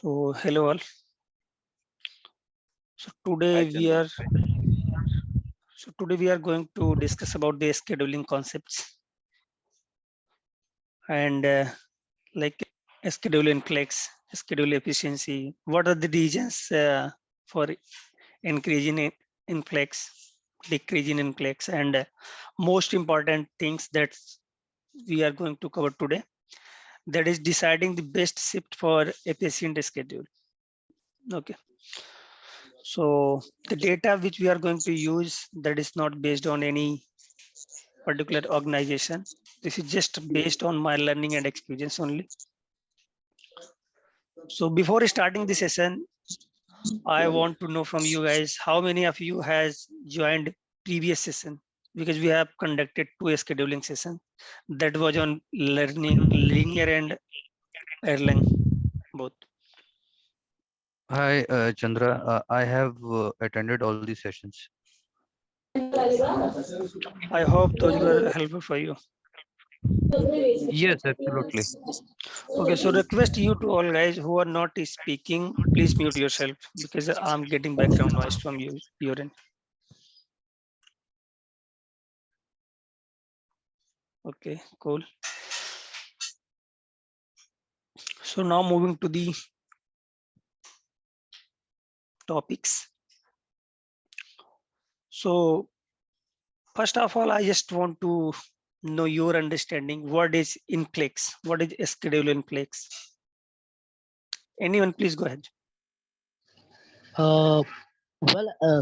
So hello all. So today Hi, we Chandra. are today we are going to discuss about the scheduling concepts and like schedule inflex, schedule efficiency. What are the reasons for increasing in inflex, decreasing inflex, and most important things that we are going to cover today. That is deciding the best shift for efficient schedule. Okay. So the data which we are going to use, that is not based on any particular organization. This is just based on my learning and experience only. So before starting the session, I want to know from you guys, how many of you has joined previous session? Because we have conducted two scheduling sessions that was on learning, linear and Erlang both. Hi, Chandra. I have attended all these sessions. I hope those were helpful for you. Yes, absolutely. Okay, so request you to all guys who are not speaking, please mute yourself because I'm getting background noise from you, your end. Okay, cool. So now moving to the topics. So first of all, I just want to know your understanding. What is Inflex? What is schedule Inflex? Anyone, please go ahead. Uh,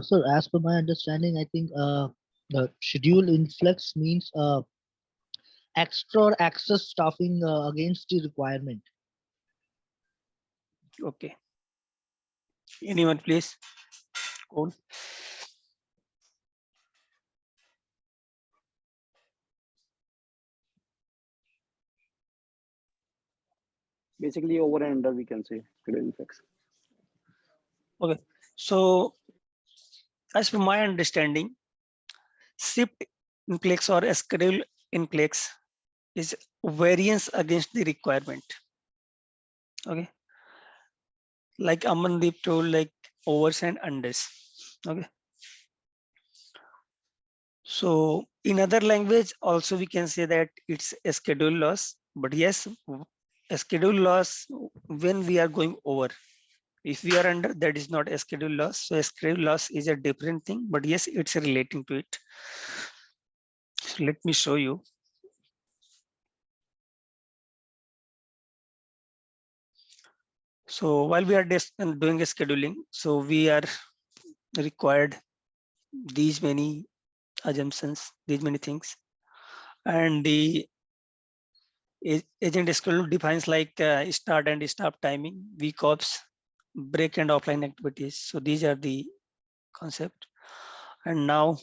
so as per my understanding, I think the schedule influx means extra or excess staffing against the requirement. Okay. Anyone, please. Cool. Basically, over and under, we can say schedule inflex. Okay. So as per my understanding, shift Inflex or schedule Inflex is variance against the requirement. Okay. Like Amandeep told, like overs and unders. Okay. So in other language, also we can say that it's a schedule loss. But yes, a schedule loss when we are going over. If we are under, that is not a schedule loss. So a schedule loss is a different thing. But yes, it's relating to it. So let me show you. So while we are doing a scheduling, so we are required these many assumptions, these many things, and the agent schedule defines like start and stop timing, week offs, break and offline activities. So these are the concept. And now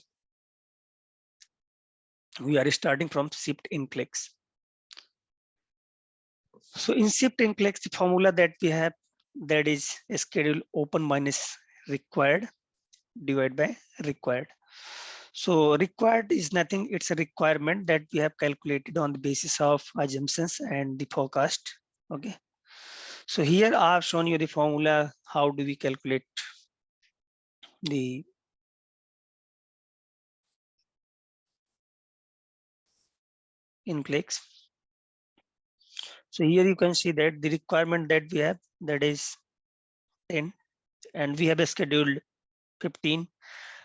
we are starting from shift inflex. So in shift inflex, the formula that we have, that is schedule open minus required divided by required. So required is nothing, it's a requirement that we have calculated on the basis of assumptions and the forecast. Okay. So here I have shown you the formula. How do we calculate the inflex? So here you can see that the requirement that we have, that is 10, and we have a scheduled 15.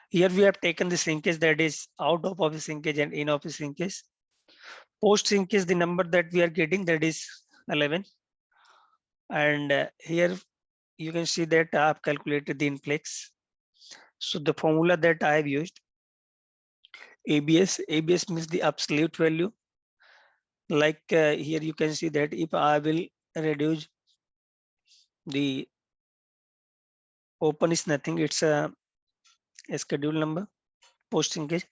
Here we have taken the shrinkage that is out of office shrinkage and in office shrinkage. Post shrinkage, the number that we are getting, that is 11. And here you can see that I have calculated the inflex. So the formula that I have used, ABS means the absolute value. Like here you can see that if I will reduce the open is nothing, it's a schedule number, post shrinkage,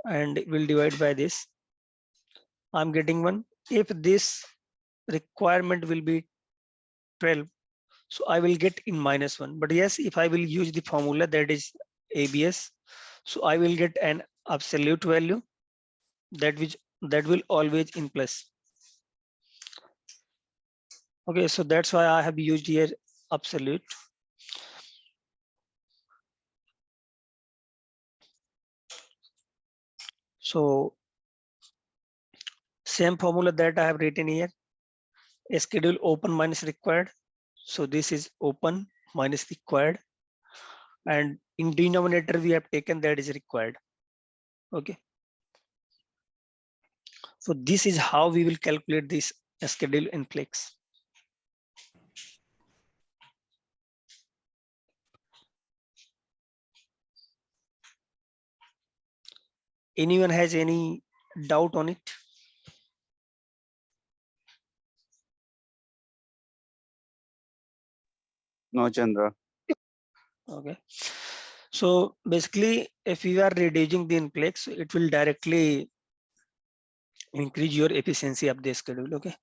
and will divide by this. I'm getting one. If this requirement will be 12, so I will get in -1. But yes, if I will use the formula that is ABS, so I will get an absolute value that will always in plus. Okay, so that's why I have used here absolute. So same formula that I have written here, a schedule open minus required. So this is open minus required, and in denominator we have taken that is required. Okay, so this is how we will calculate this schedule inflex. Anyone has any doubt on it? No, Chandra. Okay, so basically if you are reducing the inflex, it will directly increase your efficiency of the schedule. Okay,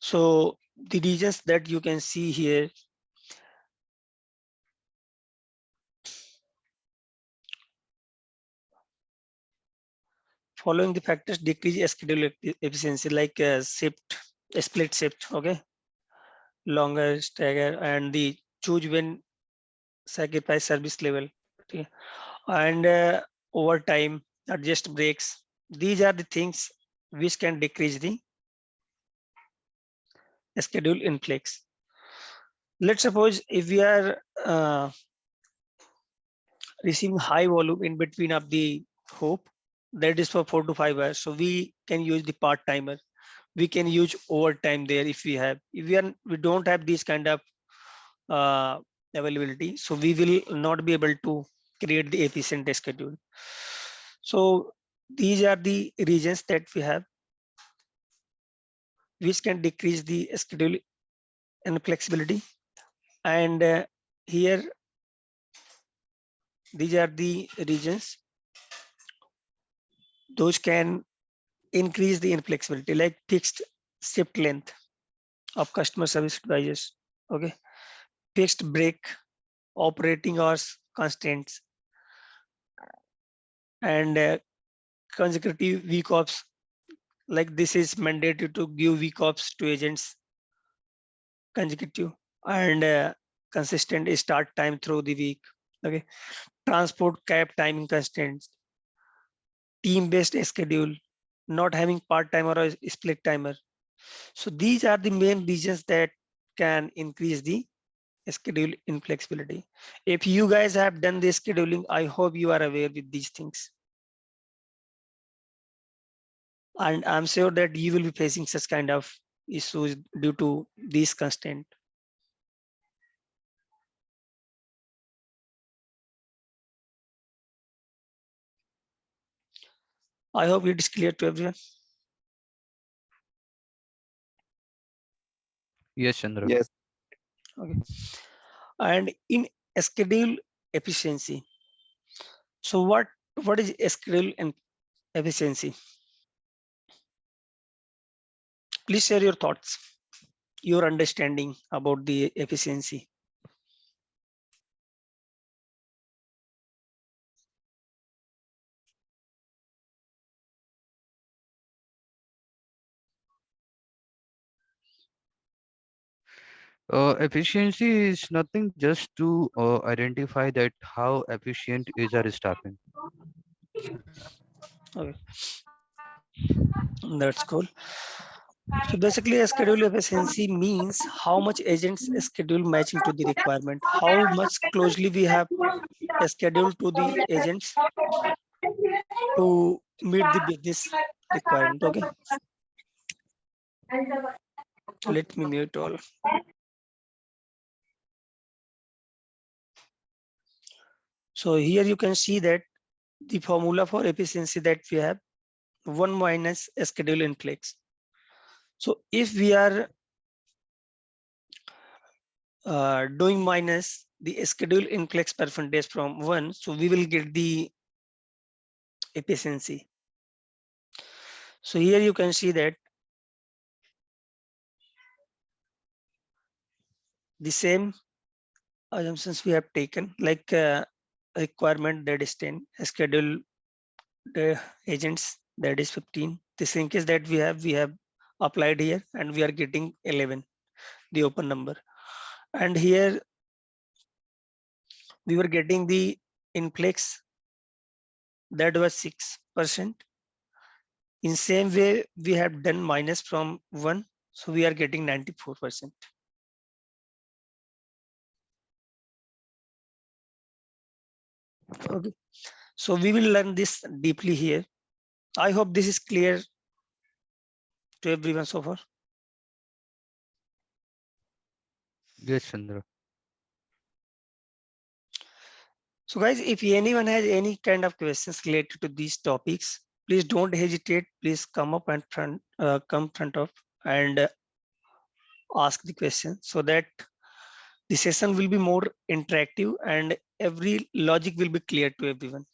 so the regions that you can see here, following the factors decrease schedule efficiency, like shift, split shift, okay, longer stagger, and the choose when sacrifice service level, okay, and overtime, adjust breaks. These are the things which can decrease the schedule inflex. Let's suppose if we are receiving high volume in between of the hope, that is for 4 to 5 hours, so we can use the part timer, we can use overtime there. If we have, if we don't have this kind of uh, availability, so we will not be able to create the efficient schedule. So these are the regions that we have which can decrease the schedule and flexibility, and here these are the regions those can increase the inflexibility, like fixed shift length of customer service advisors, okay, fixed break, operating hours constraints, and consecutive week offs, like this is mandated to give week offs to agents consecutive, and consistent start time through the week, okay, transport cap timing constraints, team based schedule, not having part time or a split timer. So these are the main reasons that can increase the schedule inflexibility. If you guys have done the scheduling, I hope you are aware with these things, and I'm sure that you will be facing such kind of issues due to these constraint. I hope it is clear to everyone. Yes, Chandra. Yes. Okay, and in schedule efficiency, so what is schedule and efficiency? Please share your thoughts, your understanding about the efficiency. Efficiency is nothing just to identify that how efficient is our staffing. Okay, that's cool. So basically, a schedule efficiency means how much agents schedule matching to the requirement, how much closely we have a schedule to the agents to meet the business requirement. Okay, let me mute all. So here you can see that the formula for efficiency that we have 1 minus schedule inflex. So if we are doing minus the schedule inflex percentage from 1, so we will get the efficiency. So here you can see that the same assumptions we have taken, like requirement that is 10, schedule the agents that is 15. The linkage that we have applied here, and we are getting 11. the open number. And here we were getting the inflex that was 6%. In same way, we have done minus from 1, so we are getting 94%. Okay, so we will learn this deeply here. I hope this is clear to everyone so far. Yes, Chandra. So guys, if anyone has any kind of questions related to these topics, please don't hesitate. Please come up and come front up and ask the question, so that the session will be more interactive and every logic will be clear to everyone.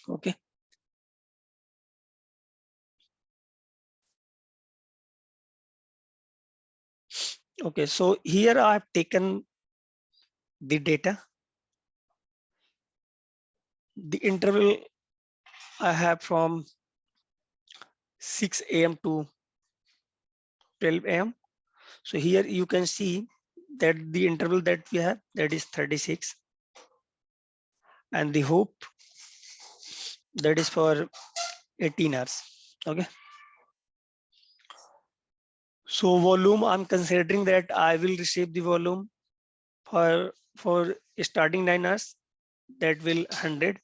Okay. Okay, so here I have taken the data, the interval I have from 6 a.m. to 12 a.m. So here you can see that the interval that we have, that is 36, and the hope, that is for 18 hours. Okay. So volume, I'm considering that I will receive the volume for starting 9 hours, that will 100,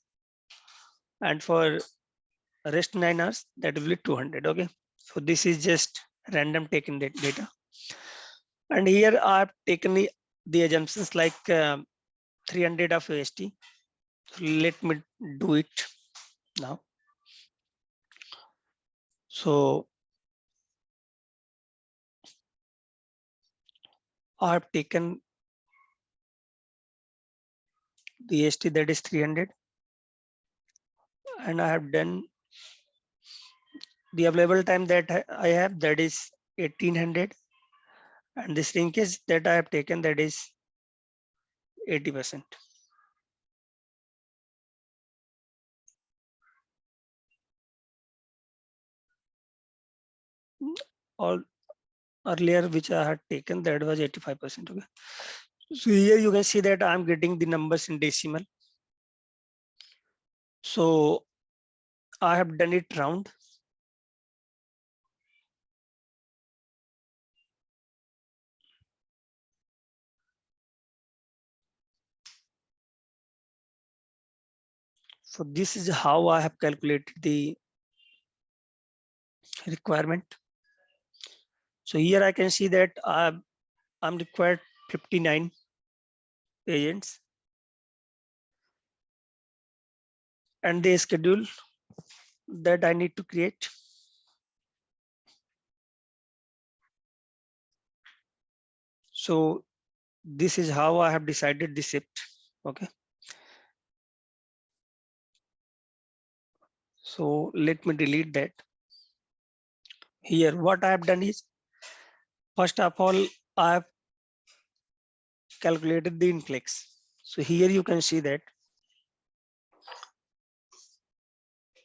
and for rest 9 hours, that will be 200. Okay. So this is just random taken data. And here I've taken the assumptions like 300 of AST. So let me do it now. So I've taken the AST, that is 300, and I have done the available time that I have, that is 1800, and the shrinkage that I have taken, that is 80%. All earlier which I had taken, that was 85%. Okay. So here you can see that I'm getting the numbers in decimal. So I have done it round. So this is how I have calculated the requirement. So here I can see that I'm required 59 agents, and the schedule that I need to create. So this is how I have decided the shift. Okay. So let me delete that. Here, what I have done is, first of all, I have calculated the inflex. So here you can see that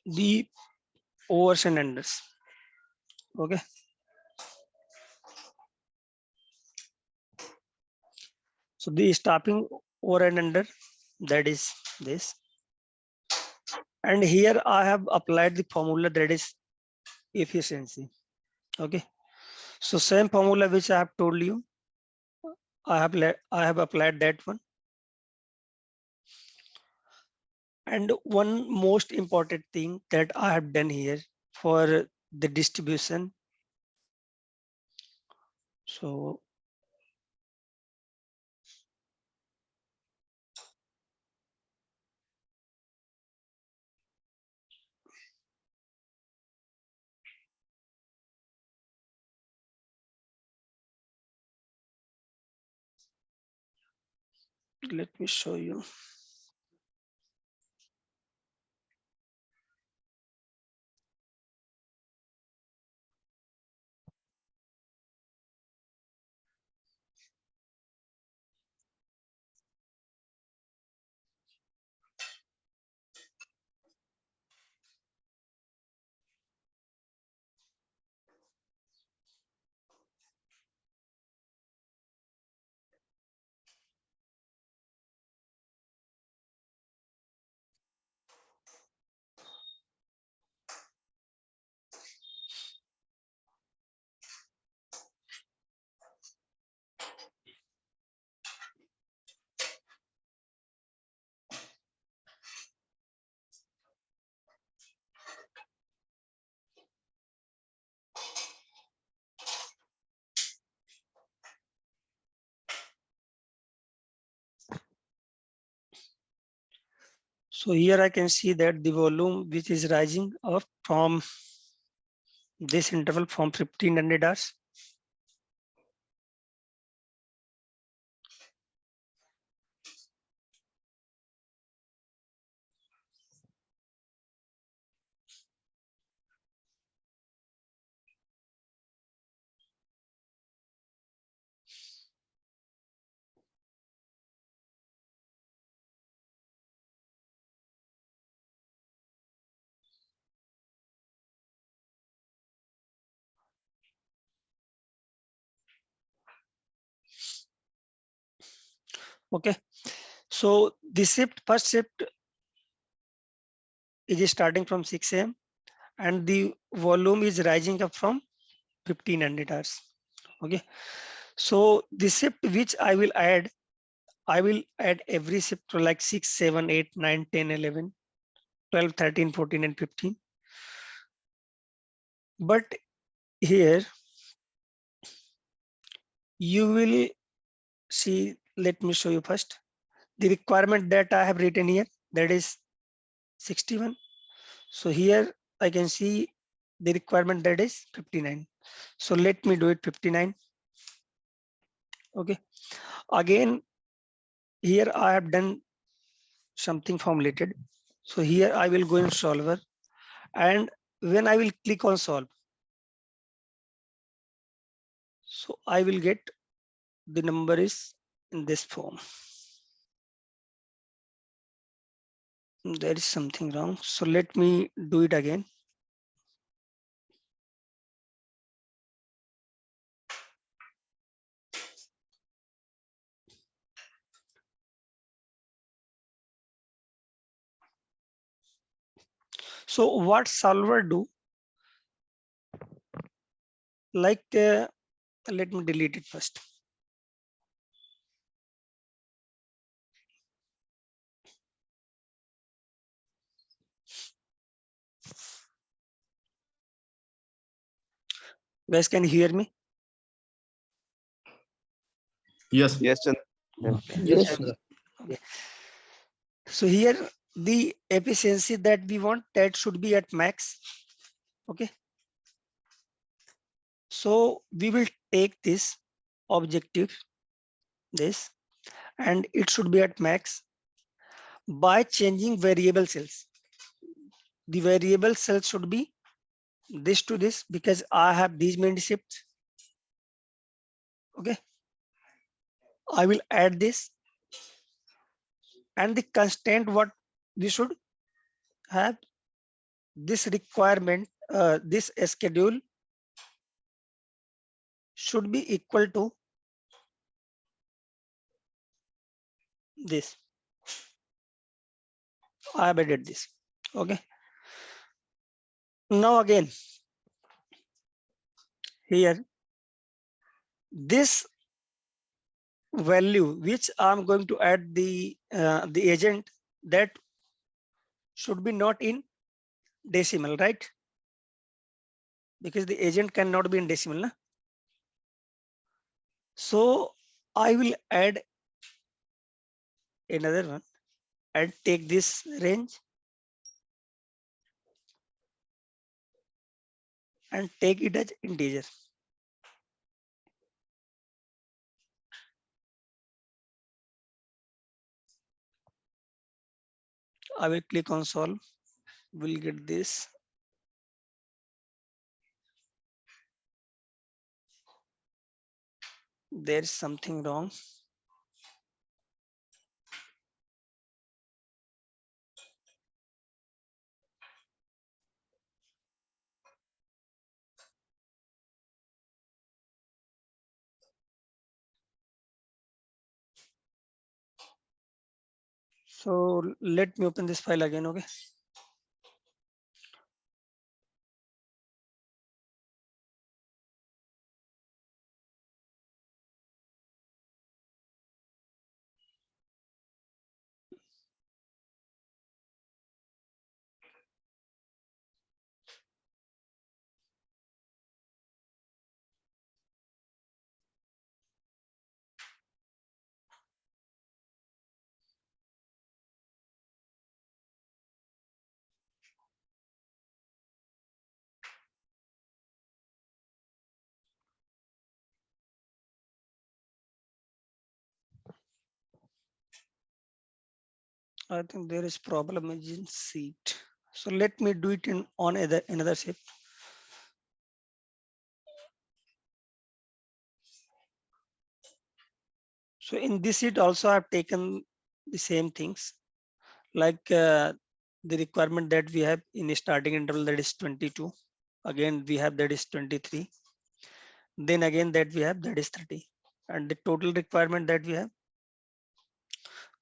the overs and unders. Okay. So the stopping over and under, that is this. And here I have applied the formula, that is efficiency. Okay. So same formula which I have told you, I have applied that one. And one most important thing that I have done here for the distribution. So let me show you. So here I can see that the volume which is rising up from this interval from 1500 hours. Okay, so the first shift is starting from 6 a.m. and the volume is rising up from 1500 hours. Okay, so the shift which I will add every shift to like 6, 7, 8, 9, 10, 11, 12, 13, 14, and 15. But here you will see, let me show you first the requirement that I have written here, that is 61. So here I can see the requirement that is 59. So let me do it 59. Okay, again here I have done something formulated. So here I will go in solver, and when I will click on solve, so I will get the number is in this form. There is something wrong. So let me do it again. So what solver do, like, let me delete it first. Guys, can you hear me? Yes. Yes, Chandra. Yes. Yes, Yes. Chandra. Okay. So here the efficiency that we want, that should be at max. Okay. So we will take this objective, this, and it should be at max by changing variable cells. The variable cells should be this to this because I have these many shifts. Okay. I will add this, and the constant what we should have, this requirement, this schedule should be equal to this. I have added this. Okay. Now again, here, this value which I'm going to add the agent, that should be not in decimal, right? Because the agent cannot be in decimal. Na? So I will add another one and take this range and take it as integer. I will click on solve. We'll get this. There's something wrong. So let me open this file again. Okay. I think there is problem in seat. So let me do it in on another shift. So in this sheet also I've taken the same things like the requirement that we have in a starting interval, that is 22. Again we have that is 23. Then again that we have that is 30. And the total requirement that we have,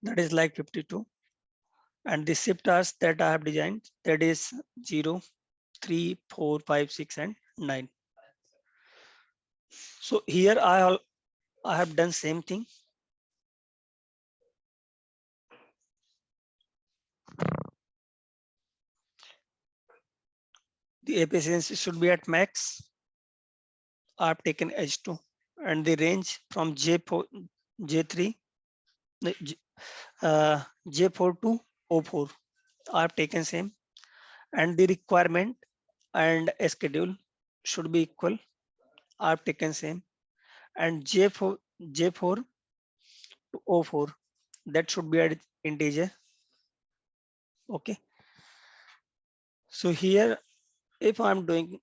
that is like 52. And the shift tasks that I have designed, that is 0, 3, 4, 5, 6, and 9. So here I have done same thing. The efficiency should be at max. I have taken H2 and the range from J4, J3, the J4 to O4. I have taken same, and the requirement and a schedule should be equal. I have taken same, and J4 to O4, that should be at integer. Okay. So here, if I'm doing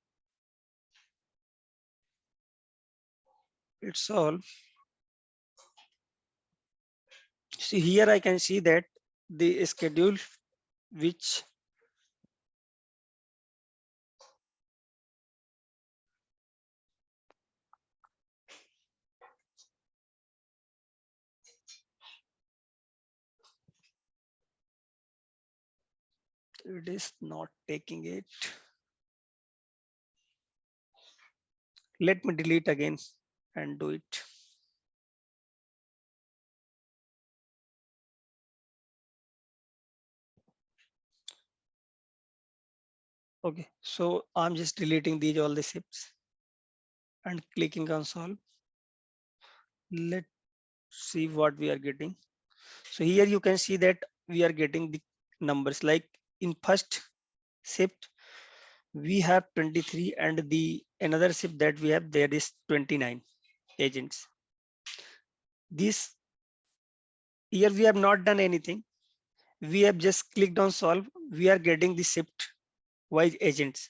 it's all, see here I can see that the schedule which it is not taking it. Let me delete again and do it. Okay, so I'm just deleting these all the shifts and clicking on solve. Let's see what we are getting. So here you can see that we are getting the numbers like in first shift we have 23 and the another shift that we have there is 29 agents. This here we have not done anything. We have just clicked on solve. We are getting the shift wise agents.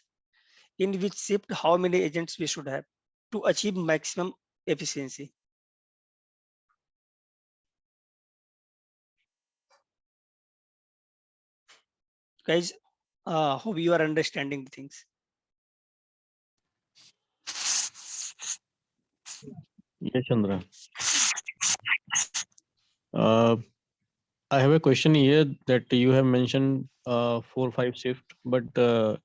In which shift how many agents we should have to achieve maximum efficiency. Guys, hope you are understanding the things. Yes, Chandra. Uh, I have a question here that you have mentioned 4-5 shift, but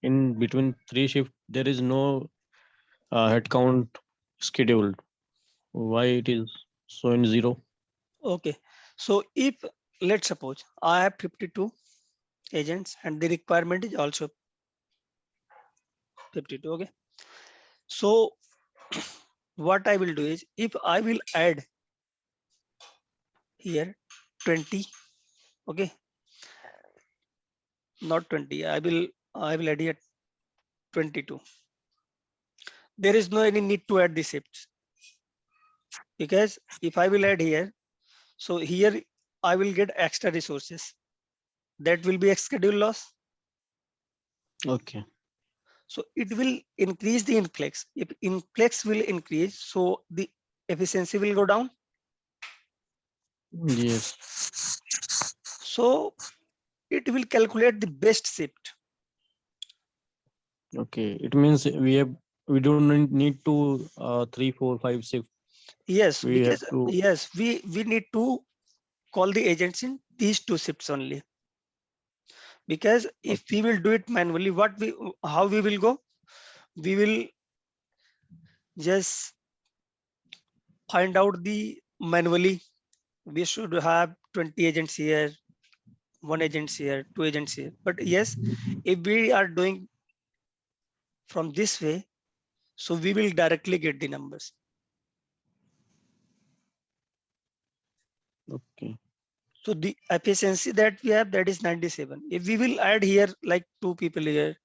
in between 3 shift there is no head count scheduled. Why it is showing 0? Okay, so if let's suppose I have 52 agents and the requirement is also 52. Okay, so what I will do is if I will add here 20, okay, not 20, I will add here 22. There is no any need to add the shifts because if I will add here, so here I will get extra resources. That will be a schedule loss. Okay. So it will increase the inflex. If inflex will increase, so the efficiency will go down. Yes. So it will calculate the best shift. Okay. It means we don't need to 3, 4, 5 shift. Yes, We have because to. yes, we need to call the agents in these two shifts only. Because if we will do it manually, how we will go? We will just find out the manually. We should have 20 agents here, one agents here, two agents here. But yes, if we are doing from this way, so we will directly get the numbers. Okay. So the efficiency that we have, that is 97. If we will add here like 2 people here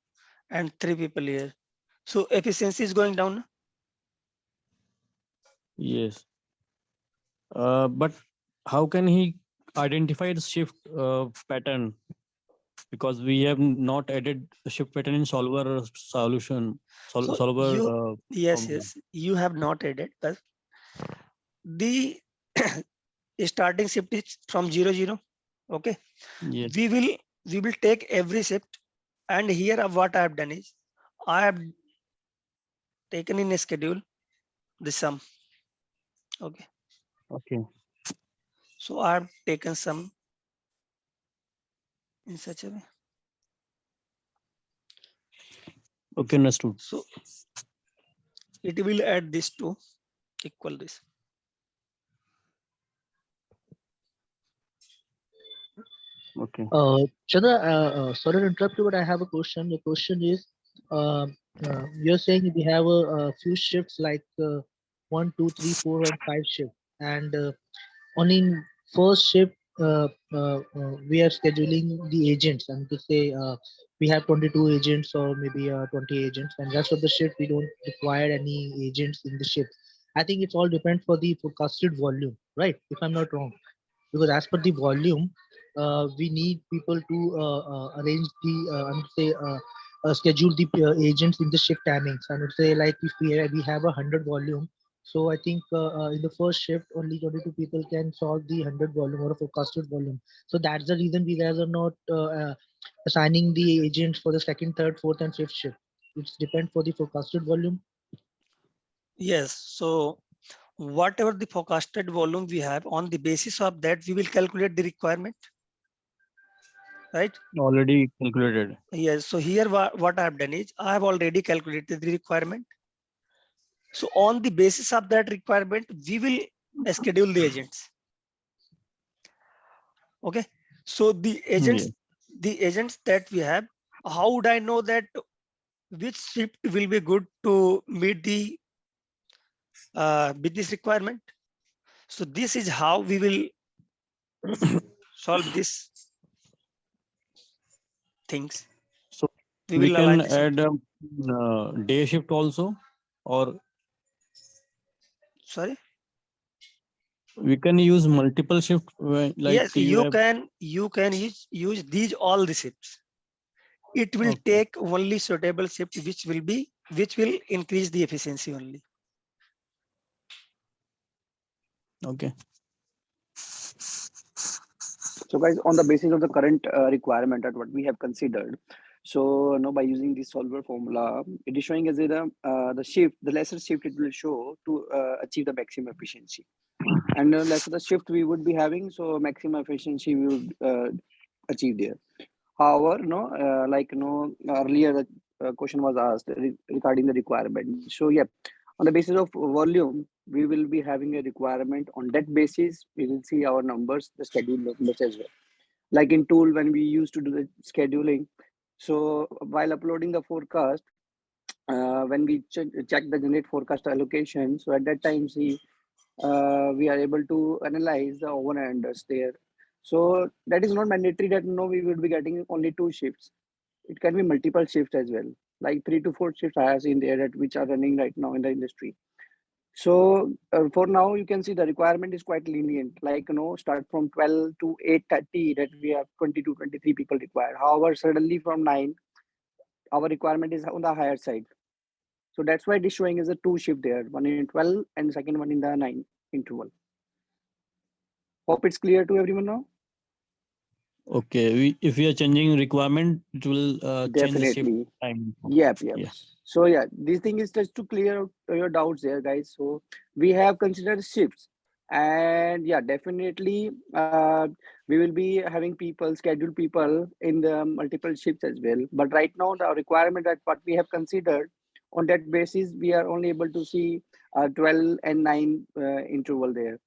and 3 people here, so efficiency is going down. Yes. But how can he identify the shift pattern, because we have not added the shift pattern in solver solution, So solver you, yes, formula. yes, you have not added, but the starting shift is from 0 0. Okay, Yes. we will take every shift, and here what I have done is I have taken in a schedule the sum. Okay, Okay. so I have taken sum in such a way. Okay, understood. So it will add this to equal this. Okay. Chandra, sorry to interrupt you, but I have a question. The question is, you're saying we have a few shifts like 1, 2, 3, 4, and 5 shift, and only in first shift we are scheduling the agents, and to say we have 22 agents or maybe 20 agents, and rest of the shift we don't require any agents in the shift. I think it's all depends for the forecasted volume, right? If I'm not wrong, because as per the volume, we need people to arrange the schedule the agents in the shift timings. I would say like if we have 100 volume, so I think in the first shift only 22 people can solve the 100 volume or a forecasted volume. So that's the reason we guys are not assigning the agents for the second, third, fourth, and fifth shift. It's depend for the forecasted volume. Yes, so whatever the forecasted volume we have, on the basis of that we will calculate the requirement, right? Already calculated. Yes, so here what I have done is I have already calculated the requirement. So on the basis of that requirement we will schedule the agents. Okay, so Yeah. the agents that we have, how would I know that which shift will be good to meet the business requirement? So this is how we will solve these things. So We we will align can the shift. add day shift also, or Sorry. we can use multiple shift like Yes, you have. you can use these all the shifts. It will Okay. take only suitable shift which will increase the efficiency only. Okay. So guys, on the basis of the current requirement at what we have considered, so by using this solver formula, it is showing as the shift, the lesser shift it will show to achieve the maximum efficiency, and lesser the shift we would be having, so maximum efficiency we would achieve there. However, earlier the question was asked regarding the requirement. So yeah, on the basis of volume, we will be having a requirement. On that basis, we will see our numbers, the schedule numbers as well. Like in tool when we used to do the scheduling. So while uploading the forecast, when we check the generate forecast allocation, so at that time, see we are able to analyze the over and unders there. So that is not mandatory that we will be getting only 2 shifts. It can be multiple shifts as well, like 3 to 4 shifts I have seen there that which are running right now in the industry. So for now, you can see the requirement is quite lenient. Like start from 12 to 8:30 that we have 20 to 23 people required. However, suddenly from 9, our requirement is on the higher side. So that's why it is showing as a 2 shift there, one in 12 and second one in the 9 interval. Hope it's clear to everyone now. Okay. If we are changing requirement, it will change the shift Definitely. time. Yep. Yeah. So yeah, this thing is just to clear out your doubts there, guys. So we have considered shifts, and yeah, definitely we will be having people, scheduled people in the multiple shifts as well. But right now, the requirement that what we have considered, on that basis, we are only able to see 12 and 9 interval there.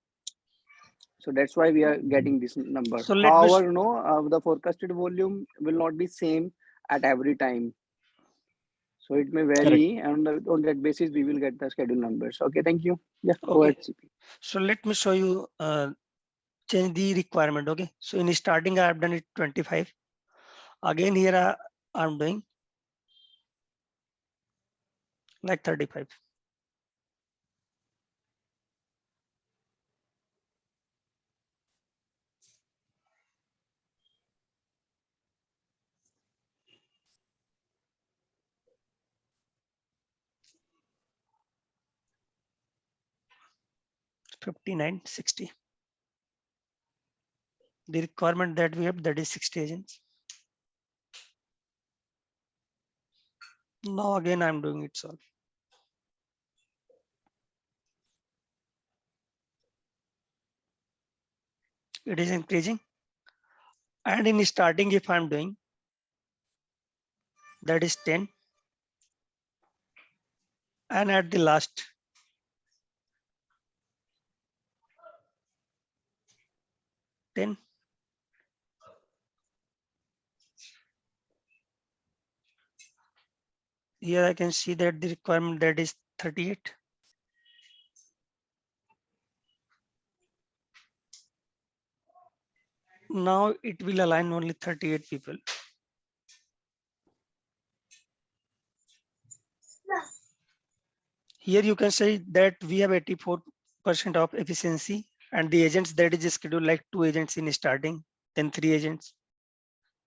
So that's why we are getting this number. So let me However, the forecasted volume will not be same at every time. So it may Correct. vary, and on that basis, we will get the schedule numbers. Okay, thank you. Yeah, go okay. ahead, CP. So let me show you change the requirement. Okay, so in starting I have done it 25. Again here I'm doing like 35. 59, 60. The requirement that we have, that is 60 agents. Now again, I'm doing it solve. It is increasing. And in starting, if I'm doing, that is 10. And at the last, 10. Here I can see that the requirement that is 38. Now it will align only 38 people. Here you can say that we have 84% of efficiency, and the agents that is scheduled like 2 agents in starting, then 3 agents.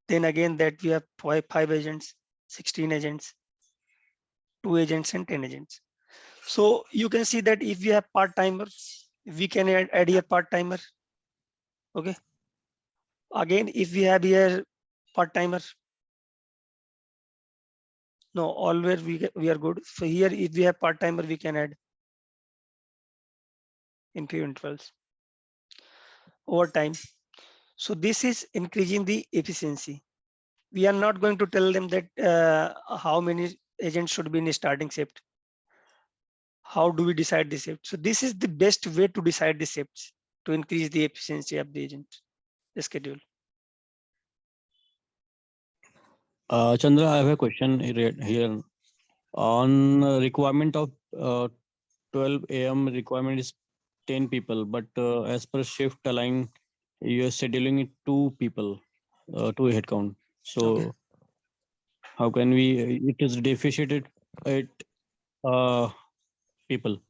Then again that we have 5 agents, 16 agents, 2 agents and 10 agents. So you can see that if we have part-timers, we can add here part-timer. Okay. Again, if we have here part-timer, no, always we are good. So here, if we have part-timer, we can add in few intervals over time. So this is increasing the efficiency. We are not going to tell them that how many agents should be in a starting shift. How do we decide the shift? So this is the best way to decide the shifts to increase the efficiency of the agent schedule. Chandra, I have a question here. On requirement of 12 a.m. requirement is 10 people, but as per shift align, you are scheduling it 2 people, 2 headcount. So Okay. how can we? It is deficient at people.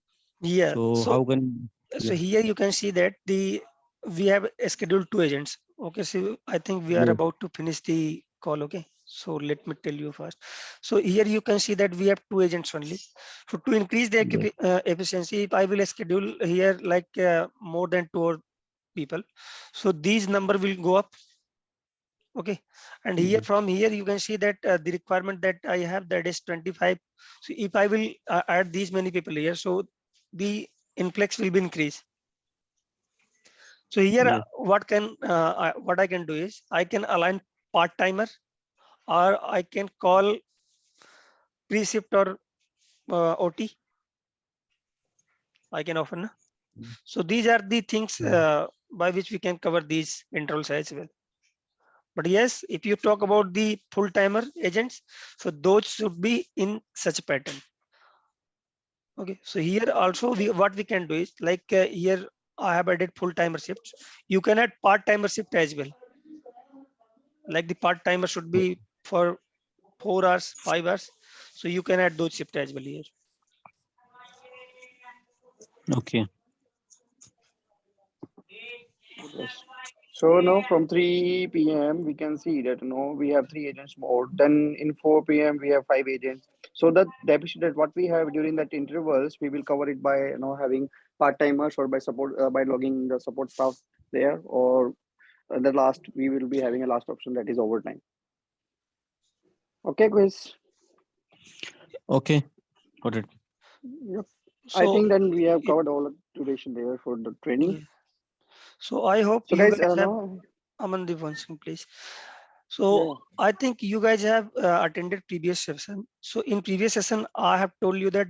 Yeah. So So how can? so Yeah. here you can see that we have scheduled 2 agents. Okay, so I think we are Yes. about to finish the call. Okay, so let me tell you first. So here you can see that we have 2 agents only. So to increase the Yes. efficiency, if I will schedule here like more than 2 people, so these number will go up. Okay, and here Yes. from here you can see that the requirement that I have, that is 25. So if I will add these many people here, so the influx will be increased. So here, Yes. what I can do is I can align part timer, or I can call pre-shift or OT. I can offer. Na? So these are the things by which we can cover these intervals as well. But yes, if you talk about the full timer agents, so those should be in such pattern. Okay, so here also what we can do is like here I have added full timer shifts. You can add part timer shift as well. Like the part timer should be for 4 hours, 5 hours. So you can add those shift as well here. Okay. Yes. So now from 3 p.m. we can see that we have 3 agents more. Then in 4 p.m. we have 5 agents. So that deficit that what we have during that intervals, we will cover it by having part timers or by support by logging the support staff there, or the last we will be having a last option that is overtime. Okay, Chris. Okay. Got it. Yep. I So think then we have it, covered all the duration there for the training. yeah. So I hope So you guys, guys have no, Aman the one second, please. yeah, So yeah. I think you guys have attended previous session. So in previous session, I have told you that